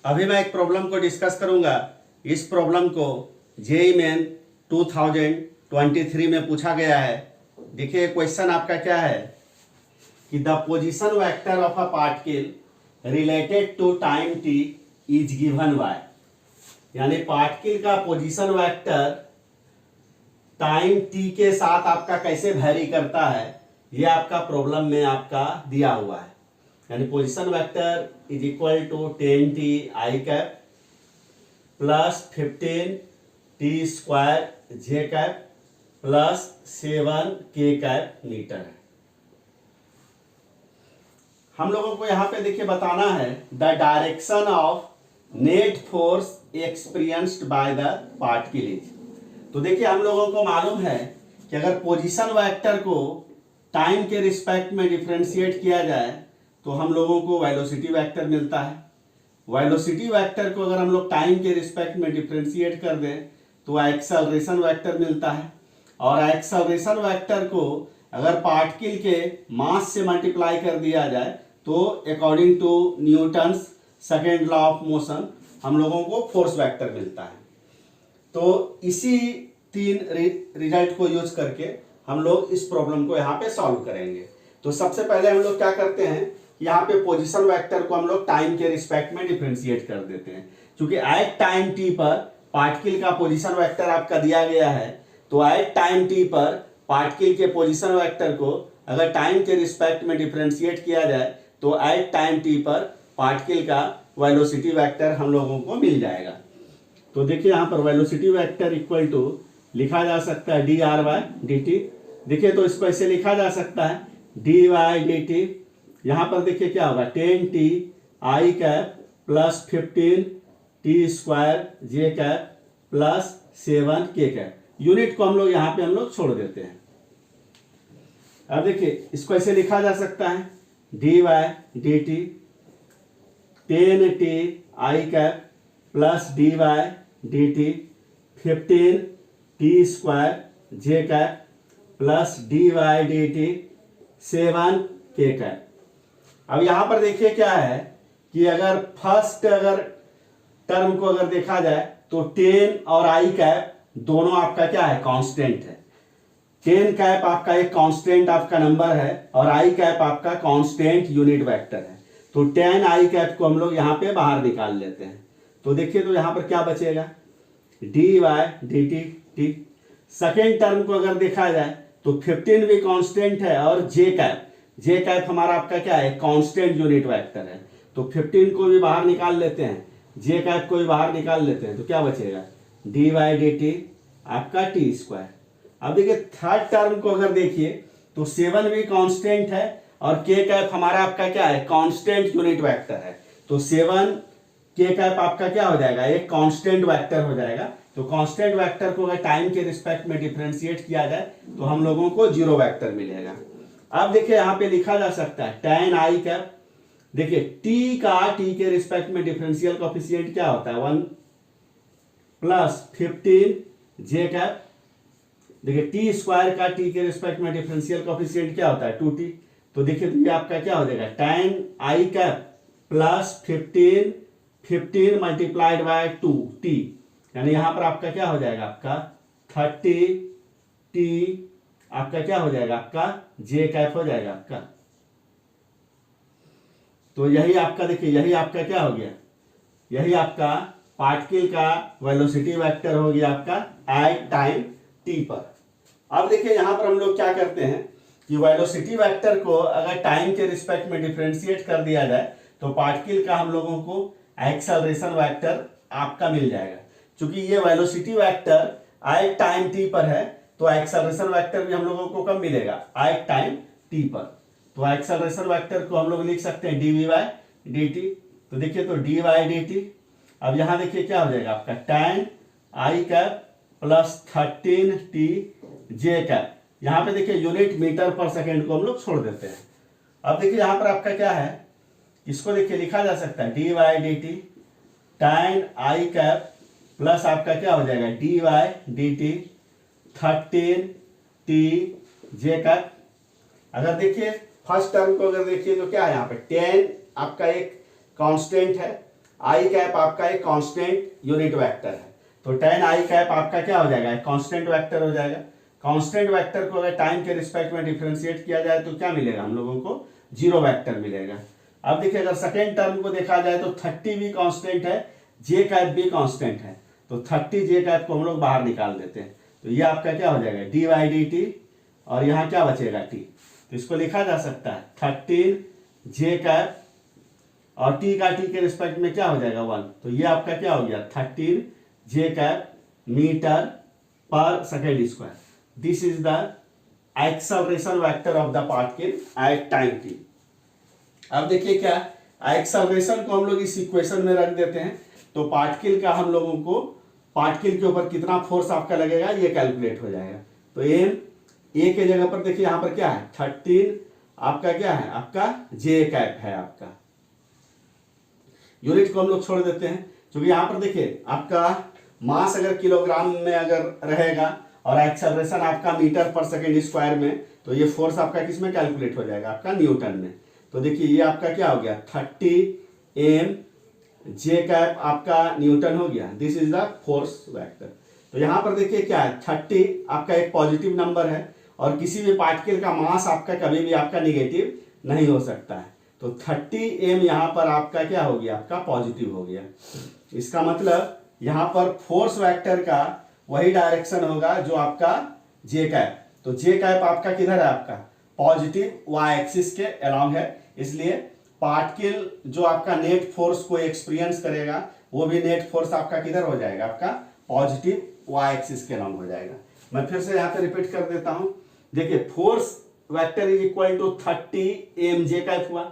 अभी मैं एक प्रॉब्लम को डिस्कस करूंगा। इस प्रॉब्लम को जेईई मेन 2023 में पूछा गया है। देखिए क्वेश्चन आपका क्या है कि the position vector of a particle related to time t is given by, यानी पार्टिकल का पोजीशन वेक्टर टाइम टी के साथ आपका कैसे वैरी करता है, ये आपका प्रॉब्लम में आपका दिया हुआ है। यानी position vector is equal to 10 t i cap plus 15 t square j cap plus 7 k cap metre है। हम लोगों को यहां पे देखिए बताना है the direction of net force experienced by the particle is. तो देखिए हम लोगों को मालूम है कि अगर पोजीशन वेक्टर को टाइम के रिस्पेक्ट में डिफरेंशिएट किया जाए तो हम लोगों को वेलोसिटी वेक्टर मिलता है। वेलोसिटी वेक्टर को अगर हम लोग टाइम के रिस्पेक्ट में डिफरेंशिएट कर दें तो एक्सेलरेशन वेक्टर मिलता है, और एक्सेलरेशन वेक्टर को अगर पार्टिकल के मास से मल्टीप्लाई कर दिया जाए तो according to Newton's second law of motion हम लोगों को फोर्स वेक्टर मिलता है। तो इसी तीन रिजल्ट को यूज करके हम लोग इस प्रॉब्लम को यहाँ पे सॉल्व करेंगे। तो सबसे पहले हम लोग क्या करते हैं, यहाँ पे पोजीशन वेक्टर को हम लोग टाइम के रिस्पेक्ट में डिफरेंशिएट कर देते हैं। क्योंकि एट टाइम टी पर पार्टिकल का पोजीशन वेक्टर आपका दिया गया है, तो एट टाइम टी पर पार्टिकल के पोजीशन वेक्टर को अगर टाइम के रिस्पेक्ट में डिफरेंशिएट किया जाए तो एट टाइम टी पर पार्टिकल का वेलोसिटी वेक्टर हम लोगों को मिल जाएगा। तो देखिए यहाँ पर वेलोसिटी वेक्टर इक्वल टू लिखा जा सकता है d r by d t. देखिए तो इसको ऐसे लिखा जा सकता है डी वाई डी टी। यहाँ पर देखिए क्या होगा 10 t i cap plus 15 t square j cap plus 7 k cap. Unit को हम लोग यहाँ पे हम लोग छोड़ देते हैं। अब देखिए इसको ऐसे लिखा जा सकता है D Y D T 10 t i cap plus d Y D t 15 t square j cap plus d Y D t 7 k cap. अब यहां पर देखिए क्या है कि अगर फर्स्ट टर्म को अगर देखा जाए तो 10 और आई कैप दोनों आपका क्या है, कांस्टेंट है। 10 कैप आपका एक कांस्टेंट आपका नंबर है और आई कैप आपका कांस्टेंट यूनिट वेक्टर है। तो 10 आई कैप को हम लोग यहां पे बाहर निकाल लेते हैं। तो देखिए तो यहां पर क्या बचेगा d Y D t t. Second term को अगर देखा जाए तो 15 भी कांस्टेंट है और जे कैप हमारा आपका क्या है, कांस्टेंट यूनिट वेक्टर है। तो 15 को भी बाहर निकाल लेते हैं, जे कैप को भी बाहर निकाल लेते हैं, तो क्या बचेगा डी वाई डी टी आपका टी स्क्वायर। अब देखिए थर्ड टर्म को अगर देखिए तो 7 भी कांस्टेंट है और के कैप हमारा आपका क्या है, कांस्टेंट यूनिट वेक्टर है। तो 7 के कैप आपका क्या हो जाएगा, एक कांस्टेंट वेक्टर हो जाएगा। तो कांस्टेंट वेक्टर को अगर टाइम के रिस्पेक्ट में डिफरेंशिएट किया जाए तो हम लोगों को जीरो वेक्टर मिलेगा। अब देखिए यहां पे लिखा जा सकता है 10 आई कैप। देखिए टी के रिस्पेक्ट में डिफरेंशियल कोएफिशिएंट क्या होता है 1 प्लस 15 जे कैप। देखिए टी स्क्वायर का टी के रिस्पेक्ट में डिफरेंशियल कोएफिशिएंट क्या होता है 2t। तो देखिए तो ये आपका क्या हो जाएगा 10 I cap plus 15 multiplied by 2t, यानी यहां पर आपका क्या हो जाएगा आपका 30 टी आपका क्या हो जाएगा आपका जे कैप हो जाएगा आपका। तो यही आपका देखिए यही आपका क्या हो गया, यही आपका पार्टिकल का वेलोसिटी वेक्टर हो गया आपका एट टाइम टी पर। अब देखिए यहां पर हम लोग क्या करते हैं कि वेलोसिटी वेक्टर को अगर टाइम के रिस्पेक्ट में डिफरेंशिएट कर दिया जाए तो पार्टिकल का हम लोगों को एक्सेलरेशन वेक्टर आपका मिल जाएगा। क्योंकि ये velocity vector at time T पर है तो एक्सेलरेशन वेक्टर भी हम लोगों को कब मिलेगा, एट टाइम टी पर। तो एक्सेलरेशन वेक्टर को हम लोग लिख सकते हैं d v y D t. तो देखिए तो डी वाई डी टी। अब यहां देखिए क्या हो जाएगा आपका 10 I cap plus 13 T J cap. यहां पे देखिए यूनिट मीटर पर सेकेंड को हम लोग छोड़ देते हैं। अब देखिए यहां पर आपका क्या है, इसको देखिए लिखा जा सकता है D Y D T 10 I cap plus आपका क्या हो जाएगा D Y D T 13 T J cap. अगर देखिए फर्स्ट टर्म को अगर देखिए तो क्या है यहाँ पे 10 आपका एक कांस्टेंट है आई कैप आपका एक कांस्टेंट यूनिट वेक्टर है, तो tan आई कैप आपका क्या हो जाएगा, कांस्टेंट वेक्टर हो जाएगा। कांस्टेंट वेक्टर को अगर टाइम के रिस्पेक्ट में डिफरेंशिएट किया जाए तो क्या मिलेगा हम लोगों को, जीरो वेक्टर मिलेगा। अब देखिए अगर सेकेंड टर्म को देखा जाए तो 30 भी कांस्टेंट है, जे कैप भी कांस्टेंट है, तो 30 जे कैप को हम लोग बाहर निकाल देते हैं, तो ये आपका क्या हो जाएगा डी बाई डी टी, और यहाँ क्या बचेगा टी, तो इसको लिखा जा सकता है 13 जे कैप और टी का टी के रिस्पेक्ट में क्या हो जाएगा 1, तो ये आपका क्या हो गया 13 जे कैप मीटर पर second square. This is the acceleration vector of the particle at time T. अब देखिए क्या एक्सेलरेशन को हम लोग इस इक्वेशन में रख देते हैं, तो पार्टिकल का हम लोगों को पार्टिकल के ऊपर कितना फोर्स आपका लगेगा ये कैलकुलेट हो जाएगा। तो एम ए के जगह पर देखिए यहाँ पर क्या है 13 आपका क्या है, आपका जे कैप है, आपका यूनिट को हम लोग छोड़ देते हैं, क्योंकि यहाँ पर देखिए आपका मास अगर किलोग्राम में अगर रहेगा और एक्सेलरेशन आपका मीटर पर सेकेंड स्क्वायर में, तो ये फोर्स आपका किस में कैलकुलेट हो जाएगा, आपका न्यूटन में। तो देखिए ये आपका क्या हो गया 30 एम जे कैप आपका न्यूटन हो गया, this is the force vector. तो यहाँ पर देखिए क्या है 30 आपका एक पॉजिटिव नंबर है, और किसी भी पार्टिकल का मास आपका कभी भी आपका निगेटिव नहीं हो सकता है, तो 30 एम यहाँ पर आपका क्या हो गया, आपका पॉजिटिव हो गया। इसका मतलब यहाँ पर फोर्स वेक्टर का वही डायरेक्शन होगा जो आपका जे कैप, तो जे कैप आपका किधर है, आपका पॉजिटिव वाई एक्सिस के अलोंग है, इसलिए पार्टिकल जो आपका नेट फोर्स को एक्सपीरियंस करेगा वो भी नेट फोर्स आपका किधर हो जाएगा, आपका पॉजिटिव वाई एक्सिस के अलोंग हो जाएगा। मैं फिर से यहाँ पे रिपीट कर देता हूँ, देखिए force vector is equal to 30 m j cap हुआ।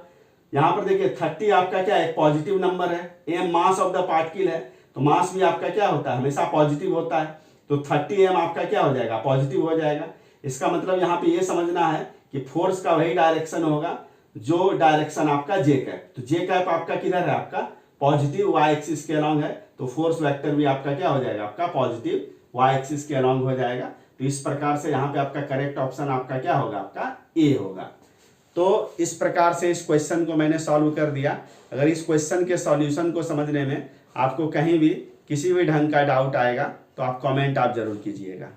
यहाँ पर देखिए 30 आपका क्या है, पॉजिटिव नंबर है, m mass of the particle है, तो मास भी आपका क्या होता है, हमेशा पॉजिटिव होता है, तो 30 एम आपका क्या हो जाएगा, पॉजिटिव हो जाएगा। इसका मतलब यहाँ पे ये समझना है कि फोर्स का वही डायरेक्शन होगा जो डायरेक्शन आपका जे कैप, तो जे कैप आपका किधर है, आपका पॉजिटिव वाई एक्सिस के अलोंग है, तो फोर्स वेक्टर भी आपका क्या हो जाएगा, आपका पॉजिटिव वाई एक्सिस के अलोंग हो जाएगा। तो इस प्रकार से यहाँ पे आपका करेक्ट ऑप्शन आपका क्या होगा, आपका ए होगा। तो इस प्रकार से इस क्वेश्चन को मैंने सॉल्व कर दिया। अगर इस क्वेश्चन के सॉल्यूशन को समझने में आपको कहीं भी किसी भी ढंग का डाउट आएगा तो आप कमेंट आप जरूर कीजिएगा।